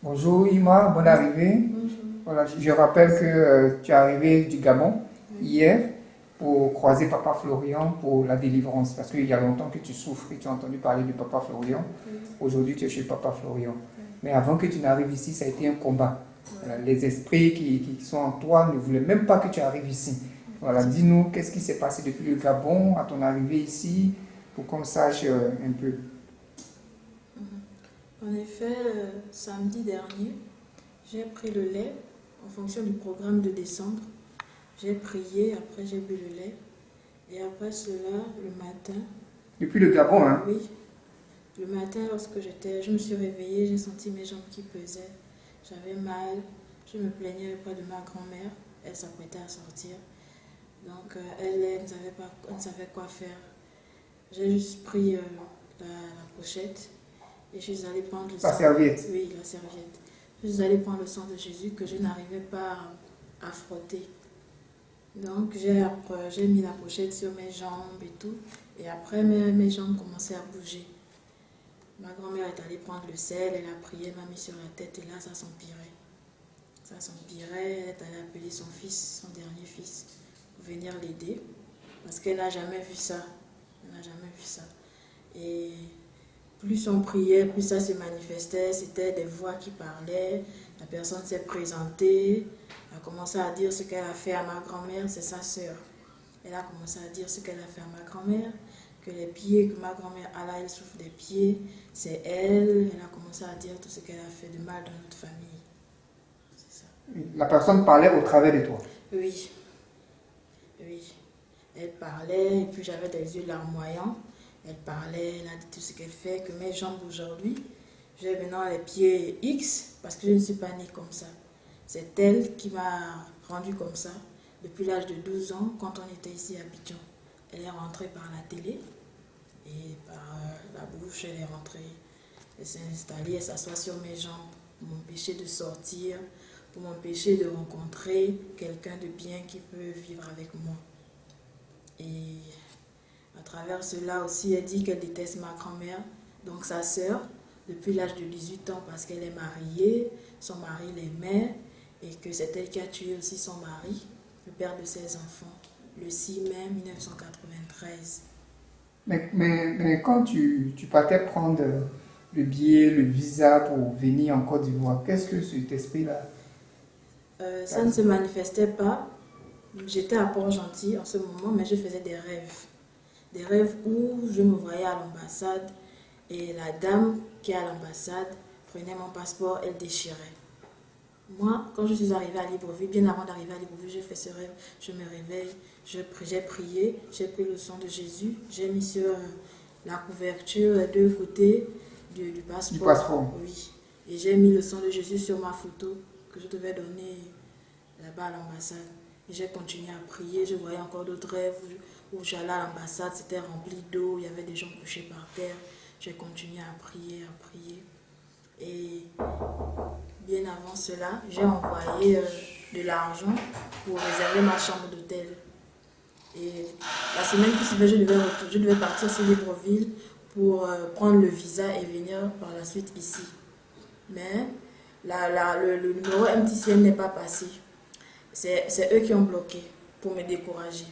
Bonjour Ima, bonne arrivée. Bonjour. Voilà, je rappelle que tu es arrivé du Gabon hier pour croiser Papa Florian pour la délivrance. Parce qu'il y a longtemps que tu souffres et tu as entendu parler de Papa Florian. Oui, Aujourd'hui, tu es chez Papa Florian. oui, Mais avant que tu n'arrives ici, ça a été un combat. Voilà, oui. les esprits qui sont en toi ne voulaient même pas que tu arrives ici. Voilà, dis-nous qu'est-ce qui s'est passé depuis le Gabon à ton arrivée ici pour qu'on sache un peu. En effet, samedi dernier, j'ai pris le lait en fonction du programme de décembre. J'ai prié, après j'ai bu le lait. Et après cela, le matin, Depuis le Gabon, hein? oui, le matin lorsque je me suis réveillée, j'ai senti mes jambes qui pesaient. J'avais mal, je me plaignais auprès de ma grand-mère. Elle s'apprêtait à sortir. Donc elle ne savait quoi faire. J'ai juste pris la pochette. Et je suis allée prendre le La sang. serviette. Oui, la serviette. Je suis allée prendre le sang de Jésus que je n'arrivais pas à frotter. Donc j'ai mis la pochette sur mes jambes et tout. Et après, mes jambes commençaient à bouger. Ma grand-mère est allée prendre le sel, elle a prié, elle m'a mis sur la tête et là, ça s'empirait. Ça s'empirait, elle est allée appeler son fils, son dernier fils, pour venir l'aider. Parce qu'elle n'a jamais vu ça. Elle n'a jamais vu ça. Et plus on priait, plus ça se manifestait. C'était des voix qui parlaient. La personne s'est présentée, a commencé à dire ce qu'elle a fait à ma grand-mère, c'est sa sœur. Elle a commencé à dire ce qu'elle a fait à ma grand-mère, que les pieds que ma grand-mère a là, elle souffre des pieds, c'est elle. Elle a commencé à dire tout ce qu'elle a fait de mal dans notre famille. C'est ça. La personne parlait au travers de toi. Oui, oui. Elle parlait et puis j'avais des yeux larmoyants. Elle parlait, elle a dit tout ce qu'elle fait, que mes jambes aujourd'hui, j'ai maintenant les pieds X parce que je ne suis pas née comme ça. C'est elle qui m'a rendue comme ça depuis l'âge de 12 ans quand on était ici à Abidjan. Elle est rentrée par la télé et par la bouche, elle est rentrée. Elle s'est installée, elle s'assoit sur mes jambes pour m'empêcher de sortir, pour m'empêcher de rencontrer quelqu'un de bien qui peut vivre avec moi. Et à travers cela aussi, elle dit qu'elle déteste ma grand-mère, donc sa sœur, depuis l'âge de 18 ans parce qu'elle est mariée, son mari l'aimait et que c'est elle qui a tué aussi son mari, le père de ses enfants, le 6 mai 1993. Mais quand tu partais prendre le billet, le visa pour venir en Côte d'Ivoire, qu'est-ce que cet esprit-là Ça ne se manifestait pas. J'étais à Port-Gentil en ce moment, mais je faisais des rêves. Des rêves où je me voyais à l'ambassade et la dame qui est à l'ambassade prenait mon passeport, elle déchirait. Moi, quand je suis arrivée à Libreville, bien avant d'arriver à Libreville, j'ai fait ce rêve. Je me réveille, j'ai prié, j'ai pris le sang de Jésus, j'ai mis sur la couverture des deux côtés du passeport. du passeport? Oui. Et j'ai mis le sang de Jésus sur ma photo que je devais donner là-bas à l'ambassade. Et j'ai continué à prier. Je voyais encore d'autres rêves où j'allais à l'ambassade, c'était rempli d'eau, il y avait des gens couchés par terre. J'ai continué à prier, à prier. Et bien avant cela, j'ai envoyé de l'argent pour réserver ma chambre d'hôtel. Et la semaine qui suivait, je devais partir sur Libreville pour prendre le visa et venir par la suite ici. Mais le numéro MTCN n'est pas passé. C'est eux qui ont bloqué pour me décourager.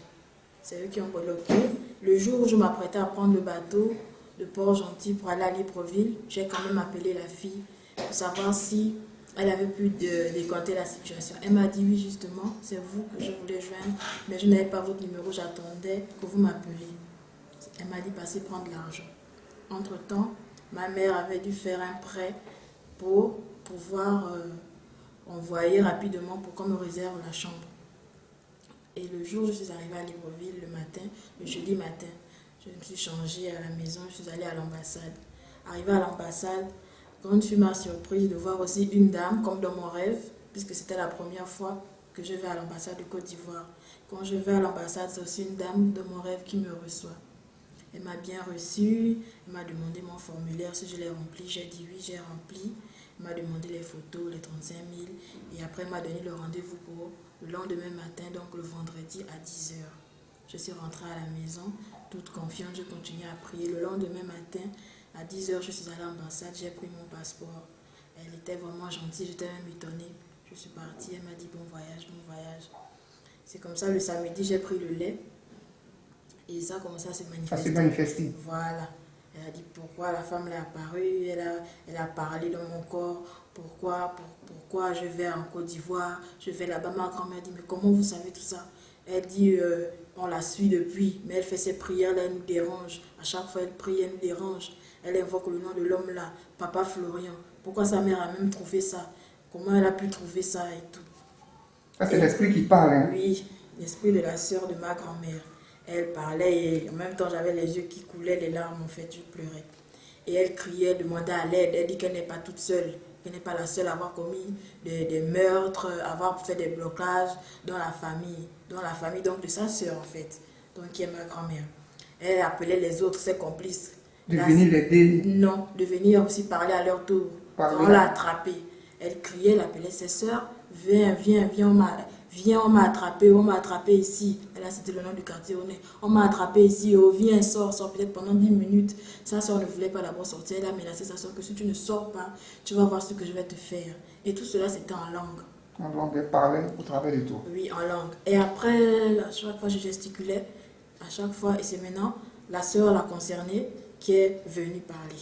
C'est eux qui ont bloqué. Le jour où je m'apprêtais à prendre le bateau de Port-Gentil pour aller à Libreville, j'ai quand même appelé la fille pour savoir si elle avait pu décanter la situation. Elle m'a dit oui, justement, c'est vous que je voulais joindre, mais je n'avais pas votre numéro, j'attendais que vous m'appeliez. Elle m'a dit passez prendre l'argent. Entre-temps, ma mère avait dû faire un prêt pour pouvoir envoyer rapidement pour qu'on me réserve la chambre. Et le jour où je suis arrivée à Libreville, le matin, le jeudi matin, je me suis changée à la maison, je suis allée à l'ambassade. Arrivée à l'ambassade, grande fut ma surprise de voir aussi une dame, comme dans mon rêve, puisque c'était la première fois que je vais à l'ambassade de Côte d'Ivoire. Quand je vais à l'ambassade, c'est aussi une dame de mon rêve qui me reçoit. Elle m'a bien reçue, elle m'a demandé mon formulaire, si je l'ai rempli, j'ai dit oui, j'ai rempli. Elle m'a demandé les photos, les 35 000, et après elle m'a donné le rendez-vous pour le lendemain matin, donc le vendredi à 10 h. Je suis rentrée à la maison, toute confiante, je continuais à prier. Le lendemain matin, à 10 h, je suis allée à l'ambassade, j'ai pris mon passeport. Elle était vraiment gentille, j'étais même étonnée. Je suis partie, elle m'a dit bon voyage, bon voyage. C'est comme ça, le samedi, j'ai pris le lait et ça a commencé à se Ça se manifester. manifester. Voilà. Elle a dit pourquoi la femme est apparue, elle a parlé dans mon corps, pourquoi je vais en Côte d'Ivoire, je vais là-bas. Ma grand-mère dit mais comment vous savez tout ça? Elle dit on la suit depuis, mais elle fait ses prières, là, elle nous dérange. À chaque fois elle prie, elle nous dérange. Elle invoque le nom de l'homme là, Papa Florian. Pourquoi sa mère a même trouvé ça? Comment elle a pu trouver ça et tout? Ça, c'est l'esprit qui parle. Hein. Oui, l'esprit de la sœur de ma grand-mère. Elle parlait et en même temps j'avais les yeux qui coulaient, les larmes en fait, je pleurais. Et elle criait, demandait à l'aide, elle dit qu'elle n'est pas toute seule, qu'elle n'est pas la seule à avoir commis des meurtres, à avoir fait des blocages dans la famille donc de sa sœur en fait, donc qui est ma grand-mère. Elle appelait les autres, ses complices. De venir l'aider. Non, de venir aussi parler à leur tour. Quand on l'a attrapée, elle criait, elle appelait ses sœurs, viens, on m'a attrapé ici. Elle a cité le nom du quartier, on m'a attrapé ici, oh, viens, sors peut-être pendant 10 minutes. Sa soeur ne voulait pas d'abord sortir, elle a menacé sa soeur que si tu ne sors pas, tu vas voir ce que je vais te faire. Et tout cela, c'était en langue. En langue, elle parlait au travers de tout. Oui, en langue. Et après, à chaque fois, je gesticulais, à chaque fois, et c'est maintenant la soeur, la concernée, qui est venue parler.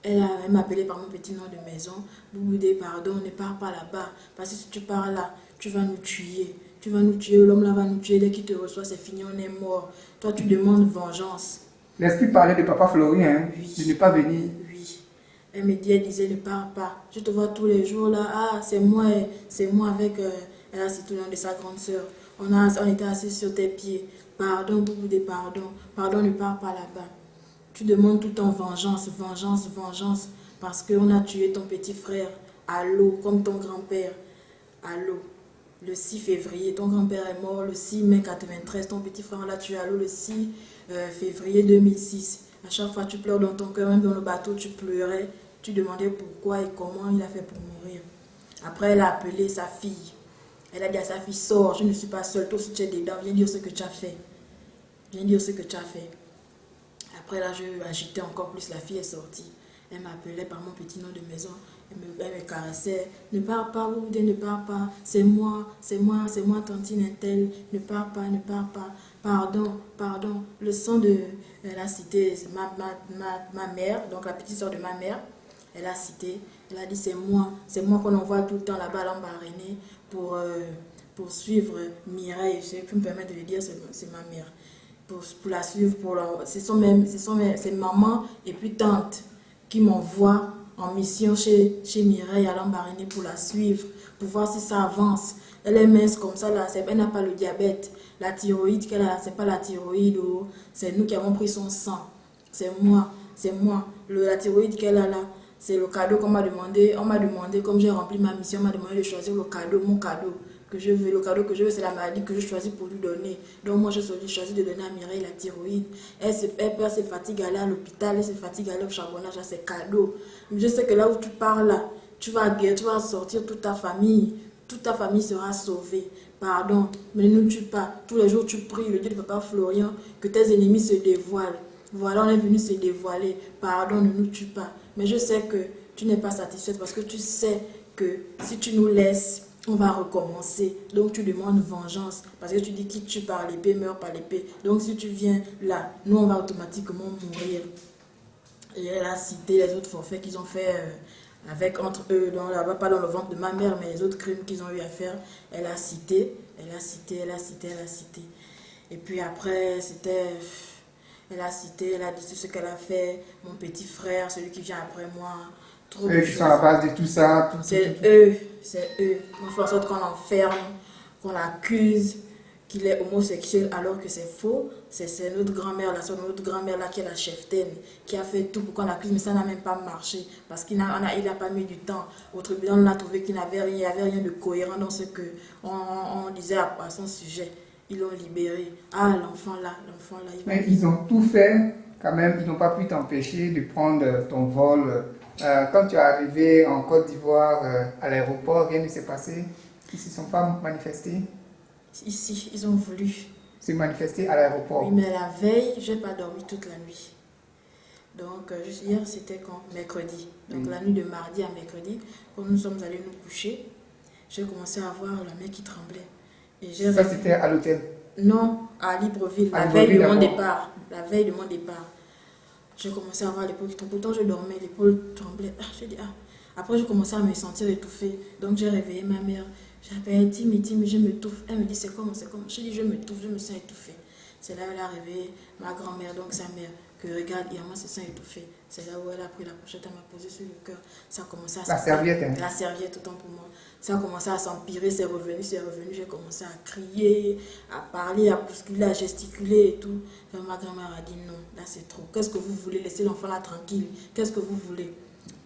Elle m'a appelé par mon petit nom de maison. Bouboudé, pardon, ne pars pas là-bas. Parce que si tu pars là, tu vas nous tuer. Tu vas nous tuer, l'homme là va nous tuer. Dès qu'il te reçoit, c'est fini, on est mort. Toi, tu demandes vengeance. L'esprit parlait de Papa Florian, hein, Oui. de ne pas venir. Oui. Elle disait, ne pars pas. Je te vois tous les jours là. Ah, c'est moi avec... elle a cité le nom de sa grande soeur. On était assis sur tes pieds. Pardon, Bouboudé, pardon. Pardon, ne pars pas là-bas. Tu demandes tout le temps vengeance, parce qu'on a tué ton petit frère à l'eau, comme ton grand-père à l'eau. Le 6 février, ton grand-père est mort le 6 mai 93, ton petit frère on l'a tué à l'eau le 6 février 2006. À chaque fois tu pleures dans ton cœur, même dans le bateau tu pleurais, tu demandais pourquoi et comment il a fait pour mourir. Après elle a appelé sa fille, elle a dit à sa fille, sors, je ne suis pas seule, toi aussi tu es dedans, viens dire ce que tu as fait. Viens dire ce que tu as fait. Après là, je agitais encore plus, la fille est sortie. Elle m'appelait par mon petit nom de maison, elle me caressait. Ne pars pas, Bouboudé, ne pars pas. C'est moi, tantine Intel. Ne pars pas. Pardon. Le sang de... Elle a cité ma mère, donc la petite soeur de ma mère. Elle a cité, elle a dit c'est moi qu'on envoie tout le temps là-bas à l'Ambaréné pour suivre Mireille. Je peux me permettre de le dire, c'est ma mère. Pour la suivre, c'est maman et puis tante qui m'envoient en mission chez Mireille à l'Ambaréné pour la suivre, pour voir si ça avance. Elle est mince comme ça, là, elle n'a pas le diabète. La thyroïde qu'elle a, c'est pas la thyroïde, oh, c'est nous qui avons pris son sang. C'est moi. La thyroïde qu'elle a là, c'est le cadeau qu'on m'a demandé. On m'a demandé, comme j'ai rempli ma mission, on m'a demandé de choisir le cadeau, mon cadeau. Que je veux, le cadeau que je veux, c'est la maladie que je choisis pour lui donner. Donc moi, je choisis de donner à Mireille la thyroïde. Elle se fatigue à aller à l'hôpital, elle se fatigue à aller au charbonnage, à ses cadeaux. Mais je sais que là où tu pars là, tu vas sortir toute ta famille sera sauvée. Pardon, mais ne nous tue pas. Tous les jours, tu pries le Dieu de Papa Florian que tes ennemis se dévoilent. Voilà, on est venu se dévoiler. Pardon, ne nous tue pas. Mais je sais que tu n'es pas satisfaite parce que tu sais que si tu nous laisses, on va recommencer. Donc tu demandes vengeance. Parce que tu dis qui tue par l'épée meurt par l'épée. Donc si tu viens là, nous on va automatiquement mourir. Et elle a cité les autres forfaits qu'ils ont fait avec entre eux, pas dans le ventre de ma mère, mais les autres crimes qu'ils ont eu à faire. Elle a cité. Et puis après, elle a cité, elle a dit tout ce qu'elle a fait. Mon petit frère, celui qui vient après moi. Eux qui sont à la base de tout ça. C'est eux. On fait en sorte qu'on l'enferme, qu'on l'accuse, qu'il est homosexuel alors que c'est faux. C'est notre grand-mère, notre grand-mère là qui est la cheftaine, qui a fait tout pour qu'on l'accuse, mais ça n'a même pas marché parce qu'il n'a pas mis du temps. Au tribunal, on a trouvé qu'il n'y avait rien de cohérent dans ce qu'on disait à son sujet. Ils l'ont libéré. Ah, l'enfant là. Mais ils ont tout fait quand même, ils n'ont pas pu t'empêcher de prendre ton vol. Quand tu es arrivé en Côte d'Ivoire à l'aéroport, rien ne s'est passé. Ils ne se sont pas manifestés. Ici, ils ont voulu se manifester à l'aéroport. Oui, mais la veille, je n'ai pas dormi toute la nuit. Donc, juste hier, c'était quand? Mercredi. Donc, Oui. la nuit de mardi à mercredi, quand nous sommes allés nous coucher, j'ai commencé à voir la main qui tremblait. Et j'ai Ça, rêvé. c'était à l'hôtel. Non, à Libreville, À la veille de Libreville, mon d'abord. départ. La veille de mon départ. J'ai commencé à avoir l'épaule qui tremblait. Pourtant, je dormais, l'épaule tremblait. Ah, j'ai dit, ah. Après, j'ai commencé à me sentir étouffée. Donc, j'ai réveillé ma mère. J'ai appelé Timmy, Timmy, je m'étouffe. Elle me dit, c'est comment, c'est comment. J'ai dit, je m'étouffe, je me sens étouffée. C'est là où elle a réveillé ma grand-mère, donc sa mère, que regarde, Irma se sent étouffée. C'est là où elle a pris la pochette, elle m'a posé sur le cœur. Ça a commencé à La serviette, hein. La serviette, autant pour moi. Ça a commencé à s'empirer, c'est revenu, c'est revenu. J'ai commencé à crier, à parler, à bousculer, à gesticuler et tout. Donc, ma grand-mère a dit non, là c'est trop. Qu'est-ce que vous voulez? Laissez l'enfant là tranquille. Qu'est-ce que vous voulez?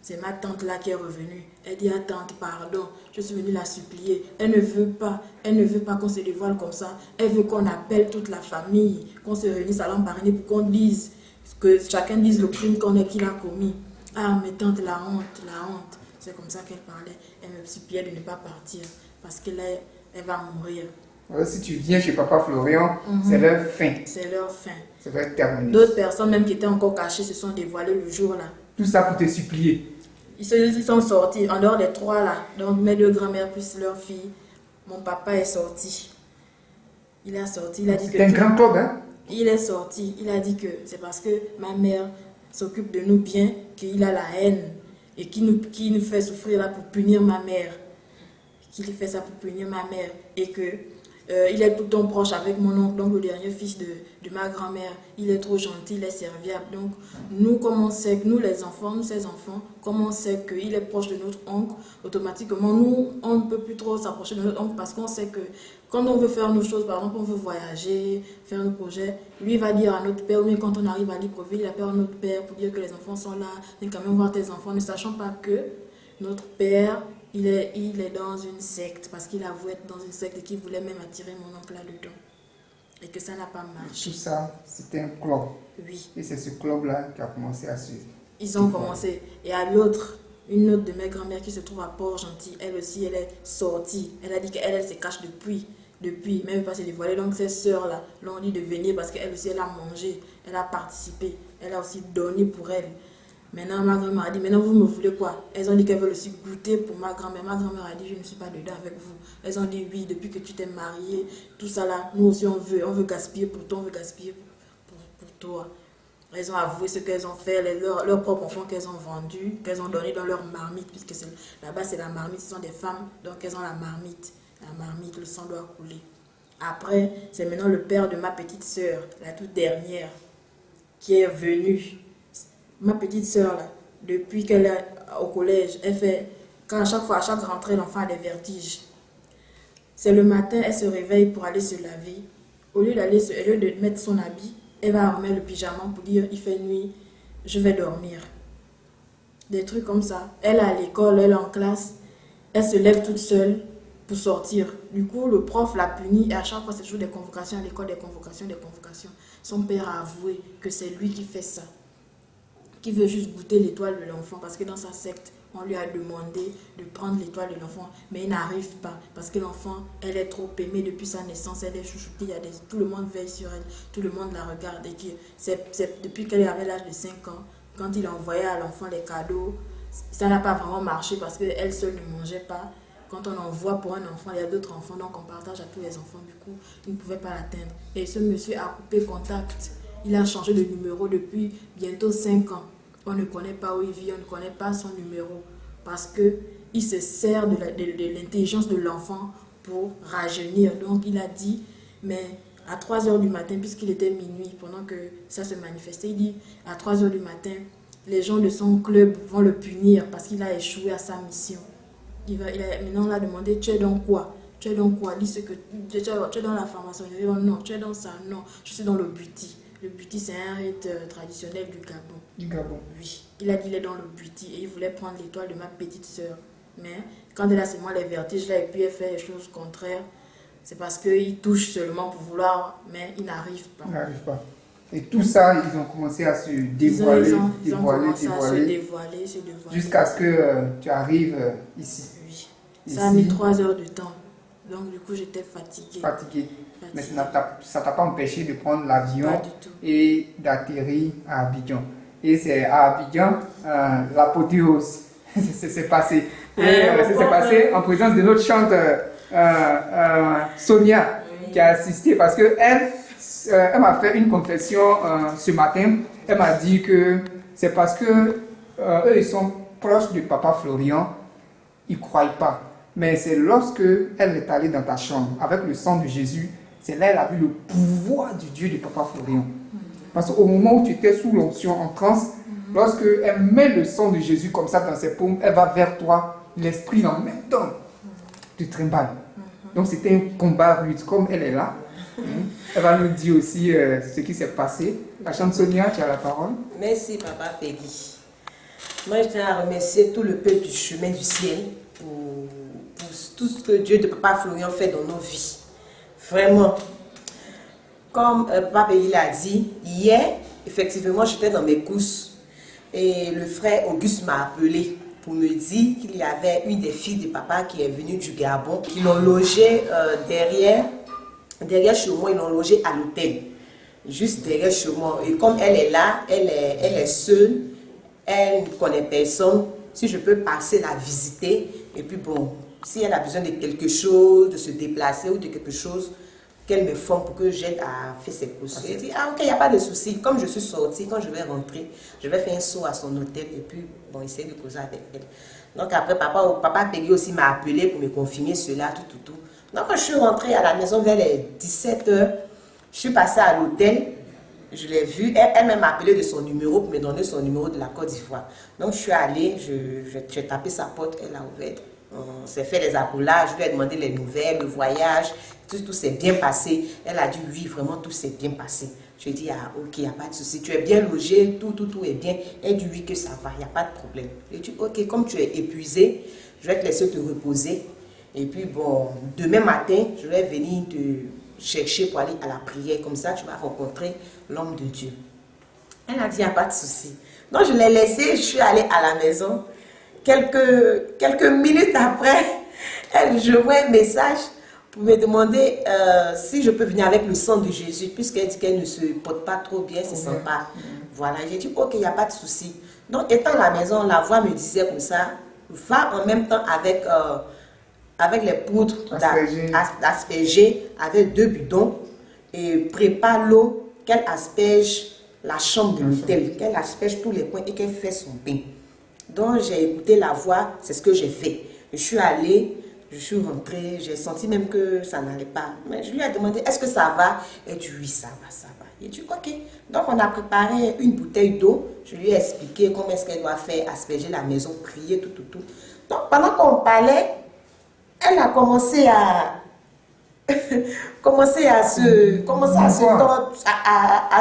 C'est ma tante là qui est revenue. Elle dit à tante, pardon, je suis venue la supplier. Elle ne veut pas qu'on se dévoile comme ça. Elle veut qu'on appelle toute la famille, qu'on se réunisse à l'embariner pour qu'on dise, que chacun dise le crime qu'il a commis. Ah, mais tante, la honte, la honte. C'est comme ça qu'elle parlait. Elle me suppliait de ne pas partir parce qu'elle elle va mourir. Si tu viens chez Papa Florian, c'est leur fin. C'est leur fin. Ça va être terminé. D'autres personnes même qui étaient encore cachées se sont dévoilées le jour-là. Tout ça pour te supplier. Ils sont sortis, en dehors des trois là. Donc mes deux grand-mères plus leur fille. Mon papa est sorti. Il a sorti, il a dit que... C'est un grand club, hein? Il est sorti, il a dit que c'est parce que ma mère s'occupe de nous bien qu'il a la haine et qui nous fait souffrir là pour punir ma mère. Qu'il fait ça pour punir ma mère et que il est tout le temps proche avec mon oncle, donc le dernier fils de ma grand-mère. Il est trop gentil, il est serviable. Donc nous, comme on sait que nous les enfants, nous ses enfants, comme on sait qu'il est proche de notre oncle, automatiquement nous, on ne peut plus trop s'approcher de notre oncle parce qu'on sait que quand on veut faire nos choses, par exemple on veut voyager, faire nos projets, lui va dire à notre père, ou bien quand on arrive à Libreville, il appelle à notre père pour dire que les enfants sont là, il quand même voir tes enfants, ne sachant pas que notre père, il est dans une secte parce qu'il avouait être dans une secte et qu'il voulait même attirer mon oncle là-dedans. Et que ça n'a pas marché. Tout ça, c'était un club. Oui. Et c'est ce club-là qui a commencé à suivre. Ils ont commencé. Et à l'autre, une autre de mes grand-mères qui se trouve à Port-Gentil, elle aussi, elle est sortie. Elle a dit qu'elle se cache depuis, mais elle ne veut pas se dévoiler. Donc ses sœurs-là l'ont dit de venir parce qu'elle aussi, elle a mangé, elle a participé, elle a aussi donné pour elle. Maintenant, ma grand-mère a dit, maintenant vous me voulez quoi? Elles ont dit qu'elles veulent aussi goûter pour ma grand-mère. Ma grand-mère a dit, je ne suis pas dedans avec vous. Elles ont dit, oui, depuis que tu t'es mariée, tout ça là, nous aussi on veut gaspiller pour toi, on veut gaspiller pour toi. Elles ont avoué ce qu'elles ont fait, leurs propres enfants qu'elles ont vendus, qu'elles ont donné dans leur marmite, puisque là-bas c'est la marmite, ce sont des femmes, donc elles ont la marmite. La marmite, le sang doit couler. Après, c'est maintenant le père de ma petite sœur, la toute dernière, qui est venu. Ma petite sœur, là, depuis qu'elle est au collège, elle fait, à chaque rentrée, l'enfant a des vertiges. C'est le matin, elle se réveille pour aller se laver. Au lieu de mettre son habit, elle va remettre le pyjama pour dire, il fait nuit, je vais dormir. Des trucs comme ça. Elle est à l'école, elle est en classe, elle se lève toute seule pour sortir. Du coup, le prof l'a punie et à chaque fois, c'est toujours des convocations à l'école, des convocations. Son père a avoué que c'est lui qui fait ça, qui veut juste goûter l'étoile de l'enfant parce que dans sa secte, on lui a demandé de prendre l'étoile de l'enfant, mais il n'arrive pas parce que l'enfant, elle est trop aimée depuis sa naissance, elle est chouchoutée, tout le monde veille sur elle, tout le monde la regarde et c'est depuis qu'elle avait l'âge de 5 ans, quand il envoyait à l'enfant les cadeaux, ça n'a pas vraiment marché parce qu'elle seule ne mangeait pas. Quand on envoie pour un enfant, il y a d'autres enfants, donc on partage à tous les enfants, du coup, il ne pouvait pas l'atteindre. Et ce monsieur a coupé contact, il a changé de numéro depuis bientôt 5 ans. On ne connaît pas où il vit, on ne connaît pas son numéro parce qu'il se sert de l'intelligence de l'enfant pour rajeunir. Donc il a dit, mais à 3 heures du matin, puisqu'il était minuit, pendant que ça se manifestait, il dit, à 3 heures du matin, les gens de son club vont le punir parce qu'il a échoué à sa mission. Maintenant, on l'a demandé, tu es dans quoi? Tu es dans quoi? Dis ce que tu es dans la franc-maçonnerie. Non, tu es dans ça. Non, je suis dans le buti. Le buti, c'est un rite traditionnel du Gabon. Du Gabon. Oui. Il a dit qu'il est dans le buti et il voulait prendre l'étoile de ma petite sœur. Mais quand elle a seulement les vertiges là et puis elle fait les choses contraires, c'est parce qu'il touche seulement pour vouloir, mais il n'arrive pas. Il n'arrive pas. Et tout ça, ils ont commencé à se dévoiler, Ils ont commencé à se dévoiler. Jusqu'à ce que tu arrives ici. Oui. Ici, ça a mis 3 heures de temps. Donc du coup, j'étais fatiguée. Mais ça t'a pas empêché de prendre l'avion Pas du tout. et d'atterrir à Abidjan. Et c'est à Abidjan, l'apothéose. C'est passé. C'est passé en présence de notre chanteur Sonia, qui a assisté parce que elle m'a fait une confession ce matin. Elle m'a dit que c'est parce que eux ils sont proches du papa Florian, ils ne croient pas. Mais c'est lorsque elle est allée dans ta chambre avec le sang de Jésus, c'est là qu'elle a vu le pouvoir du Dieu du papa Florian. Parce qu'au moment où tu étais sous l'onction en transe, lorsque elle met le sang de Jésus comme ça dans ses paumes, elle va vers toi, l'esprit en même temps te trimballe. Donc c'était un combat rude, comme elle est là. Elle va nous dire aussi ce qui s'est passé. La chansonnière, tu as la parole. Merci, Papa Peggy. Moi, je tiens à remercier tout le peuple du chemin du ciel pour tout ce que Dieu de Papa Florian fait dans nos vies. Vraiment. Comme Papa Peggy l'a dit, hier, effectivement, j'étais dans mes courses et le frère Auguste m'a appelé pour me dire qu'il y avait une des filles de papa qui est venue du Gabon, qui l'ont logée derrière chez moi, ils l'ont logée à l'hôtel, juste derrière chez moi. Et comme elle est là, elle est seule, elle ne connaît personne. Si je peux passer la visiter, et puis bon, si elle a besoin de quelque chose, de se déplacer ou de quelque chose, qu'elle me forme pour que j'aide à faire ses courses. J'ai dit, ah ok, il n'y a pas de souci. Comme je suis sortie, quand je vais rentrer, je vais faire un saut à son hôtel et puis bon, essayer de causer avec elle. Donc après, papa Peggy aussi m'a appelé pour me confirmer cela, tout. Donc quand je suis rentrée à la maison vers les 17h, je suis passée à l'hôtel, je l'ai vue, elle m'a appelé de son numéro pour me donner son numéro de la Côte d'Ivoire. Donc je suis allée, j'ai tapé sa porte, elle a ouvert. On s'est fait les accoulages, je lui ai demandé les nouvelles, le voyage, tout s'est bien passé. Elle a dit oui, vraiment tout s'est bien passé. Je lui ai dit ah ok, il n'y a pas de souci, tu es bien logé, tout est bien. Elle dit oui que ça va, il n'y a pas de problème. Je lui ai dit ok, comme tu es épuisé, je vais te laisser te reposer. Et puis bon, demain matin, je vais venir te chercher pour aller à la prière. Comme ça, tu vas rencontrer l'homme de Dieu. Elle a dit il n'y a pas de souci. Donc je l'ai laissé, je suis allée à la maison. Quelques minutes après, je vois un message pour me demander si je peux venir avec le sang de Jésus, puisqu'elle dit qu'elle ne se porte pas trop bien, elle ne se sent pas. Voilà, j'ai dit ok, il n'y a pas de souci. Donc étant à la maison, la voix me disait comme ça, va en même temps avec les poudres d'asperger, avec 2 bidons, et prépare l'eau qu'elle asperge la chambre de l'hôtel, qu'elle asperge tous les coins et qu'elle fait son bain. Donc j'ai écouté la voix, c'est ce que j'ai fait. Je suis allée, je suis rentrée, j'ai senti même que ça n'allait pas. Mais je lui ai demandé, est-ce que ça va? Elle dit, oui, ça va. Il dit, ok. Donc on a préparé une bouteille d'eau. Je lui ai expliqué comment est-ce qu'elle doit faire, asperger la maison, prier, tout. Donc pendant qu'on parlait, elle a commencé à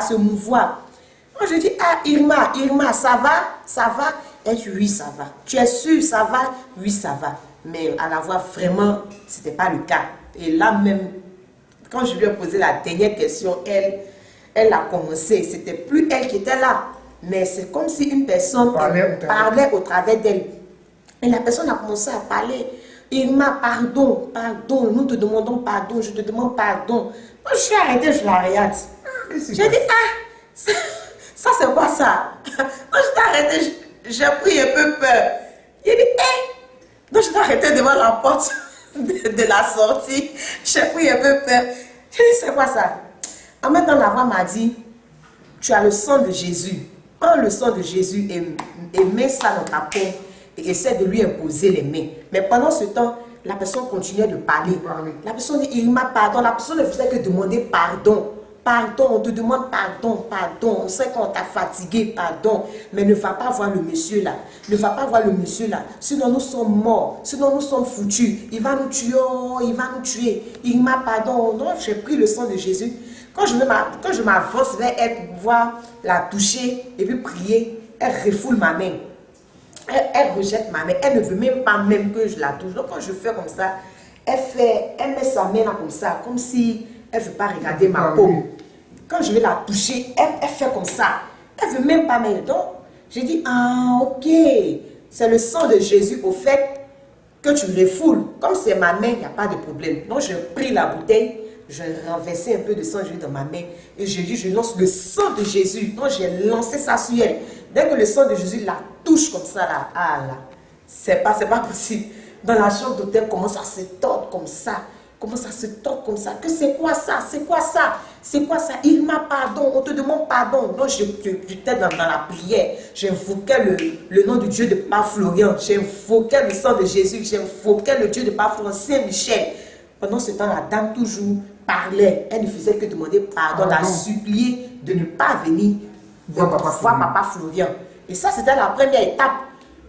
se mouvoir. Moi je dis, ah Irma, ça va? Elle dit, oui, ça va. Tu es sûre, ça va? Oui, ça va. Mais à la voix, vraiment, ce n'était pas le cas. Et là même, quand je lui ai posé la dernière question, elle a commencé. Ce n'était plus elle qui était là. Mais c'est comme si une personne parlait au travers d'elle. Et la personne a commencé à parler. Irma, pardon, nous te demandons pardon, je te demande pardon. Moi, je suis arrêtée, je la regarde. J'ai dit, ah, ça c'est quoi ça? Moi, je t'ai arrêtée, j'ai pris un peu peur. Il dit, donc je t'ai arrêté devant la porte de la sortie. J'ai pris un peu peur. J'ai dit, c'est quoi ça? En même temps, la voix m'a dit, tu as le sang de Jésus. Prends le sang de Jésus et mets ça dans ta peau et essaie de lui imposer les mains. Mais pendant ce temps, la personne continuait de parler. La personne dit, Irma, pardon. La personne ne faisait que demander pardon. Pardon, on te demande pardon. On sait qu'on t'a fatigué, pardon. Mais ne va pas voir le monsieur là. Sinon nous sommes morts. Sinon nous sommes foutus. Il va nous tuer. Irma, pardon. Donc j'ai pris le sang de Jésus. Quand je m'avance vers elle pour pouvoir la toucher et puis prier, elle refoule ma main. Elle rejette ma main. Elle ne veut même pas que je la touche. Donc quand je fais comme ça, elle met sa main là comme ça, comme si elle ne veut pas regarder ma peau. Quand je vais la toucher, elle fait comme ça. Elle ne veut même pas m'aider. Donc, j'ai dit, ah, ok, c'est le sang de Jésus au fait que tu refoules. Comme c'est ma main, il n'y a pas de problème. Donc, j'ai pris la bouteille, j'ai renversé un peu de sang de Jésus dans ma main et j'ai dit, je lance le sang de Jésus. Donc, j'ai lancé ça sur elle. Dès que le sang de Jésus la touche comme ça, là, ah là, c'est pas possible. Dans la chambre d'hôtel, commence à se tordre comme ça. Commence à se tordre comme ça. Que c'est quoi ça? C'est quoi ça? C'est quoi ça? Il m'a pardon, on te demande pardon. Donc j'étais dans la prière. J'invoquais le nom du Dieu de Papa Florian. J'invoquais le sang de Jésus. J'invoquais le Dieu de Papa Florian, Saint-Michel. Pendant ce temps, la dame toujours parlait. Elle ne faisait que demander pardon, la supplier de ne pas venir voir Papa Florian. Et ça, c'était la première étape.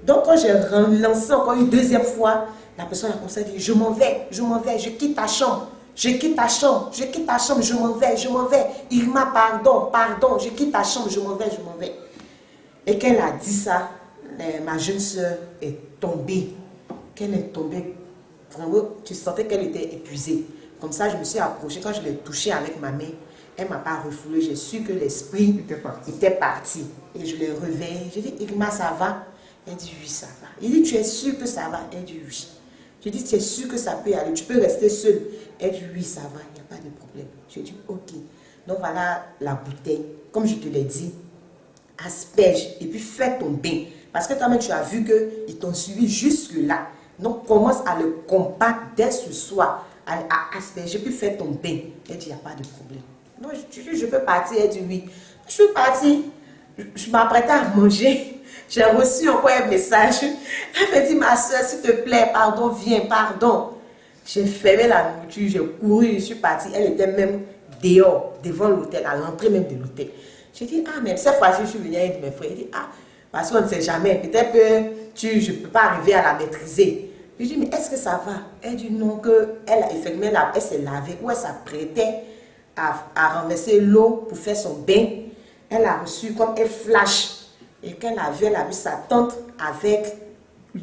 Donc quand j'ai relancé encore une deuxième fois, la personne a commencé à dire, je m'en vais, je quitte ta chambre. Je quitte ta chambre, je m'en vais. Irma, pardon, je quitte ta chambre, je m'en vais. Et qu'elle a dit ça, ma jeune soeur est tombée. Qu'elle est tombée, vraiment, tu sentais qu'elle était épuisée. Comme ça, je me suis approchée, quand je l'ai touchée avec ma main, elle ne m'a pas refoulée, j'ai su que l'esprit était parti. Et je l'ai réveillée, j'ai dit, Irma, ça va? Elle dit, oui, ça va. Il dit, tu es sûr que ça va? Elle dit, oui. Je dis, tu es sûr que ça peut aller, tu peux rester seule? Elle dit, oui, ça va, il n'y a pas de problème. Je dis, ok. Donc voilà la bouteille. Comme je te l'ai dit, asperge et puis fais ton bain. Parce que toi-même, tu as vu qu'ils t'ont suivi jusque-là. Donc commence à le combattre dès ce soir, à asperger, puis fais ton bain. Elle dit, il n'y a pas de problème. Non, je peux partir. Elle dit, oui. Je suis partie. Je m'apprêtais à manger. J'ai reçu encore un message. Elle me dit, ma soeur, s'il te plaît, pardon, viens, pardon. J'ai fermé la nourriture, j'ai couru, je suis partie. Elle était même dehors, devant l'hôtel, à l'entrée même de l'hôtel. J'ai dit, ah, mais cette fois-ci, je suis venue avec mes frères. Il dit, ah, parce qu'on ne sait jamais, peut-être que je ne peux pas arriver à la maîtriser. Je dis, mais est-ce que ça va? Elle dit non, elle s'est lavée, ou elle s'apprêtait à renverser l'eau pour faire son bain. Elle a reçu comme un flash. Et quand elle a vu sa tante avec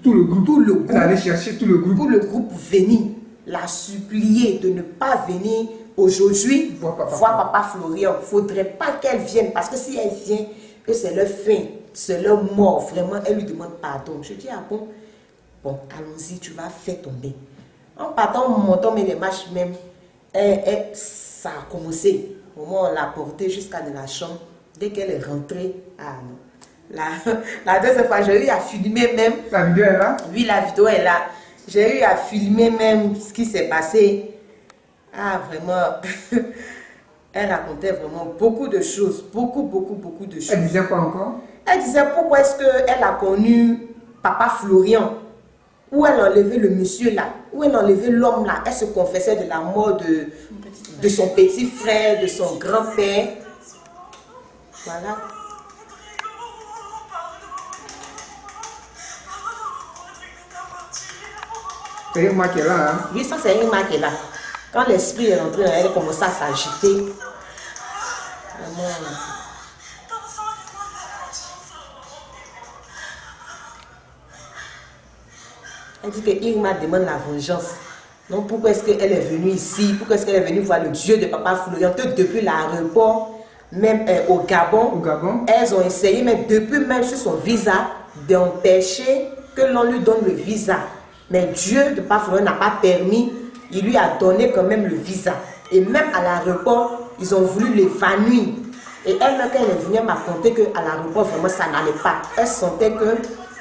tout le groupe. Elle allait chercher tout le groupe. Tout le groupe venir la supplier de ne pas venir aujourd'hui voir Papa Florian. Il ne faudrait pas qu'elle vienne, parce que si elle vient, que c'est leur fin, c'est leur mort, vraiment, elle lui demande pardon. Je dis, ah bon, allons-y, tu vas faire ton bain. En partant, en montant, mais les marches même, ça a commencé. Au moment où on l'a portée jusqu'à de la chambre, dès qu'elle est rentrée, ah non. La deuxième fois, j'ai eu à filmer même. La vidéo est là? Oui, la vidéo est là. J'ai eu à filmer même ce qui s'est passé. Ah, vraiment. Elle racontait vraiment beaucoup de choses. Beaucoup de choses. Elle disait quoi encore? Elle disait pourquoi est-ce qu'elle a connu Papa Florian. Où elle a enlevé le monsieur là. Où elle a enlevé l'homme là. Elle se confessait de la mort de son petit frère, de son grand-père. Voilà. C'est Irma qui est là, hein? Oui, ça c'est Irma qui est là. Quand l'esprit est rentré, elle commençait à s'agiter. Vraiment. Elle dit que Irma demande la vengeance. Donc pourquoi est-ce qu'elle est venue ici? Pourquoi est-ce qu'elle est venue voir le Dieu de Papa Florian? Que depuis l'aéroport, même au Gabon, elles ont essayé, mais depuis même sur son visa, d'empêcher que l'on lui donne le visa. Mais Dieu de Papa Florian n'a pas permis, il lui a donné quand même le visa. Et même à l'aéroport, ils ont voulu l'évanouir. Et elle, quand elle est venue, elle m'a conté qu'à l'aéroport, vraiment, ça n'allait pas. Elle sentait que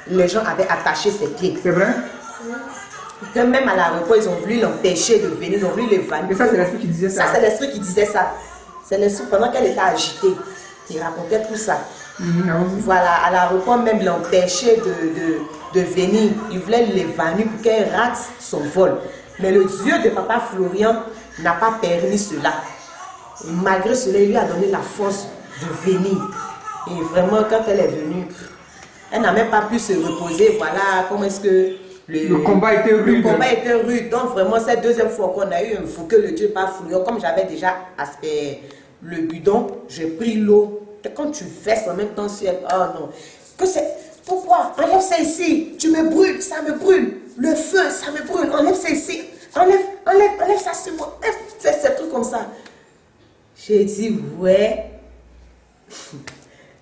les gens avaient attaché ses pieds. C'est vrai? Que même à l'aéroport, ils ont voulu l'empêcher de venir, ils ont voulu l'évanouir. Et ça, c'est l'esprit qui disait ça? Ça, c'est l'esprit qui disait ça. C'est l'esprit, pendant qu'elle était agitée, il racontait tout ça. Voilà, à l'aéroport, même l'empêcher de venir. Il voulait l'évanouir pour qu'elle rate son vol. Mais le Dieu de Papa Florian n'a pas permis cela. Et malgré cela, il lui a donné la force de venir. Et vraiment, quand elle est venue, elle n'a même pas pu se reposer. Voilà comment est-ce que le combat était rude. Le combat était rude. Donc vraiment, cette deuxième fois qu'on a eu un fou que le Dieu de Papa Florian, comme j'avais déjà aspect le bidon, j'ai pris l'eau. Quand tu verses en même temps sur elle, oh non. Que c'est. Pourquoi? Enlève ça ici. Tu me brûles, ça me brûle. Le feu, ça me brûle. Enlève ça ici. Enlève ça sur moi. Fais ces trucs comme ça. J'ai dit, ouais.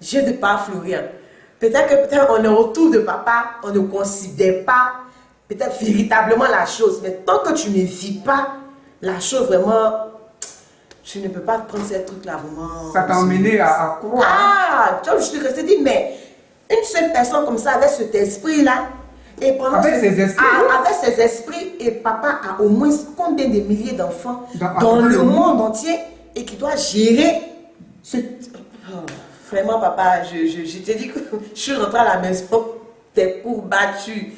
Dieu de Papa Florian. Peut-être on est autour de papa, on ne considère pas peut-être véritablement la chose. Mais tant que tu ne vis pas la chose vraiment, tu ne peux pas prendre ces trucs-là vraiment. Ça t'a emmené à croire. Ah, donc je suis restée dit, mais Une seule personne comme ça avec cet esprit-là. Et pendant Avec ses esprits. avec ses esprits, et papa a au moins combien de milliers d'enfants dans dans le monde entier et qui doit gérer ce... Oh, vraiment, papa, je te dis que je suis rentrée à la maison, t'es courbattu.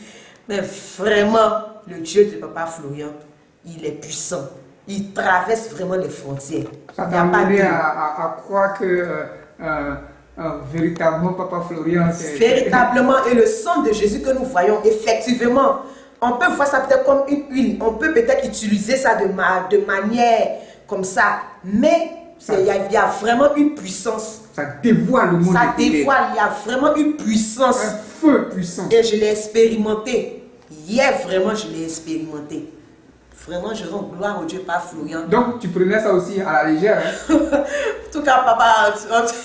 Mais vraiment, le Dieu de papa Florian, il est puissant. Il traverse vraiment les frontières. Ça Il y t'a a pas amené de- à croire que véritablement papa Florian, c'est... Véritablement, et le sang de Jésus que nous voyons, effectivement, on peut voir ça peut-être comme une huile, on peut peut-être utiliser ça de manière comme ça, mais il y a vraiment une puissance. Ça dévoile le monde. Ça des ténèbres. dévoile, il y a vraiment une puissance. Un feu puissant. Et je l'ai expérimenté. Hier, vraiment, je l'ai expérimenté. Vraiment, je rends gloire au Dieu par Florian. Donc tu prenais ça aussi à la légère. Hein? En tout cas, papa,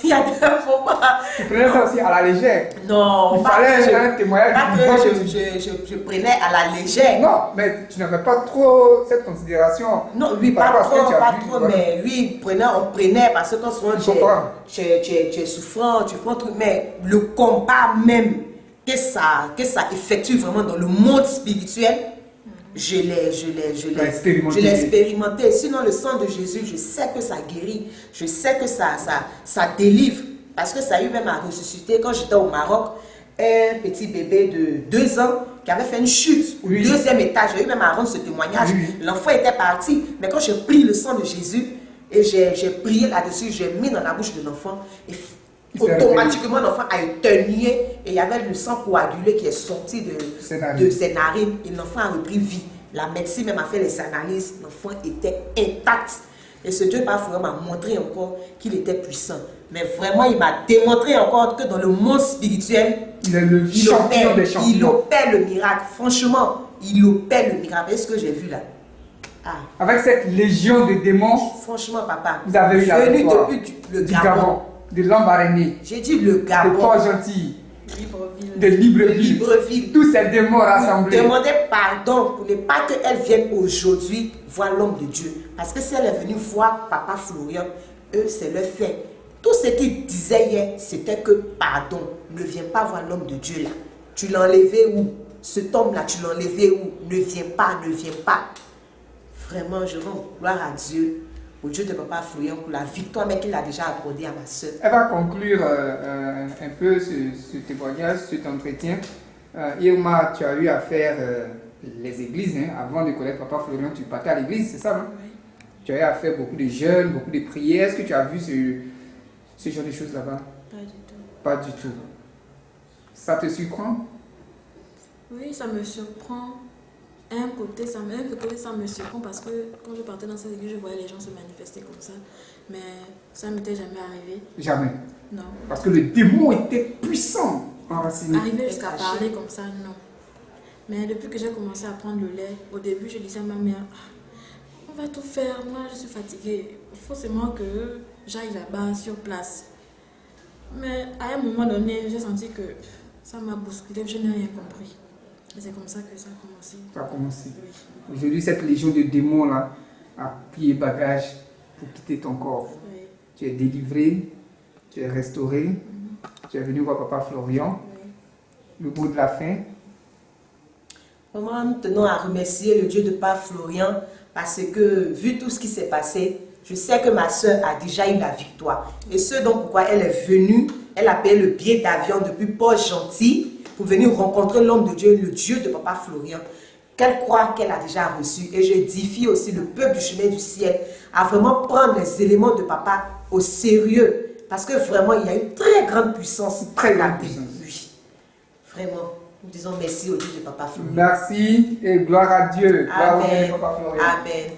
il y a des moments. Tu prenais ça aussi à la légère. Non, Il pas fallait que je- un témoignage. pas que je prenais à la légère. Non, mais tu n'avais pas trop cette considération. Non, lui, par pas rapport à ce que trop, tu as pas vu, trop, voilà. mais lui, on prenait parce que quand souvent Je comprends. tu es souffrant, tu prends tout, mais le combat même que ça effectue vraiment dans le monde spirituel, je l'ai expérimenté. Sinon, le sang de Jésus, je sais que ça guérit, je sais que ça délivre, parce que ça a eu même à ressusciter quand j'étais au Maroc, un petit bébé de 2 ans qui avait fait une chute au Oui. 2e étage. J'ai eu même à rendre ce témoignage. Oui. L'enfant était parti, mais quand j'ai pris le sang de Jésus et j'ai prié là-dessus, j'ai mis dans la bouche de l'enfant et Il s'est automatiquement l'enfant a éternué et il y avait le sang coagulé qui est sorti de ses narines et l'enfant a repris vie. La médecine même a fait les analyses, l'enfant était intact. Et ce Dieu parfois m'a montré encore qu'il était puissant. Mais vraiment, il m'a démontré encore que dans le monde spirituel, Il est le champion des il champions. opère le miracle. Franchement, il opère le miracle. Est-ce que j'ai vu là? Ah, Avec cette légion de démons, franchement, papa. vous avez eu la venu victoire. depuis le Du Gabon. de Lambaréné, J'ai dit le de Gabon. Port-Gentil, Libreville. de De Libreville. Libreville. Tous ces démons rassemblés. Demandez pardon pour ne pas qu'elle vienne aujourd'hui voir l'homme de Dieu. Parce que si elle est venue voir papa Florian, eux, c'est le fait. Tout ce qu'il disait hier, c'était que pardon, ne viens pas voir l'homme de Dieu là. Tu l'as enlevé où? Cet homme-là, tu l'as enlevé où? Ne viens pas, ne viens pas. Vraiment, je rends gloire à Dieu, au Dieu de papa Florian, pour la victoire mais qu'il a déjà accordée à ma soeur. Elle va conclure un peu ce témoignage, cet entretien. Irma, tu as eu à faire les églises. Hein. Avant de connaître papa Florian, tu partais à l'église, c'est ça, non? Oui. Tu as eu à faire beaucoup de jeûnes, beaucoup de prières. Est-ce que tu as vu ce genre de choses là-bas? Pas du tout. Pas du tout. Ça te surprend? Oui, ça me surprend. Un côté, ça me surprend parce que quand je partais dans cette église, je voyais les gens se manifester comme ça. Mais ça ne m'était jamais arrivé. Jamais. Non. Parce que le démon était puissant enraciné. Arriver jusqu'à parler comme ça, non. Mais depuis que j'ai commencé à prendre le lait, au début, je disais à ma mère, ah, on va tout faire, moi je suis fatiguée. Il faut seulement que j'aille là-bas sur place. Mais à un moment donné, j'ai senti que ça m'a bousculé, je n'ai rien compris. Et c'est comme ça que ça a commencé. Ça a commencé. Oui. Aujourd'hui, cette légion de démons là a plié bagage pour quitter ton corps. Oui. Tu es délivré, tu es restauré, tu es venu voir papa Florian. Oui. Le mot de la fin. Vraiment, nous tenons à remercier le Dieu de Père Florian parce que, vu tout ce qui s'est passé, je sais que ma soeur a déjà eu la victoire. Et ce donc pourquoi elle est venue, elle a payé le billet d'avion depuis Port-Gentil pour venir rencontrer l'homme de Dieu, le Dieu de Papa Florian, qu'elle croit qu'elle a déjà reçu. Et je défie aussi le peuple du chemin du ciel à vraiment prendre les éléments de Papa au sérieux. Parce que vraiment, il y a une très grande puissance. Très grande puissance. Oui, vraiment. Nous disons merci au Dieu de Papa Florian. Merci et gloire à Dieu. Gloire au Dieu Amen. de papa Florian. Amen.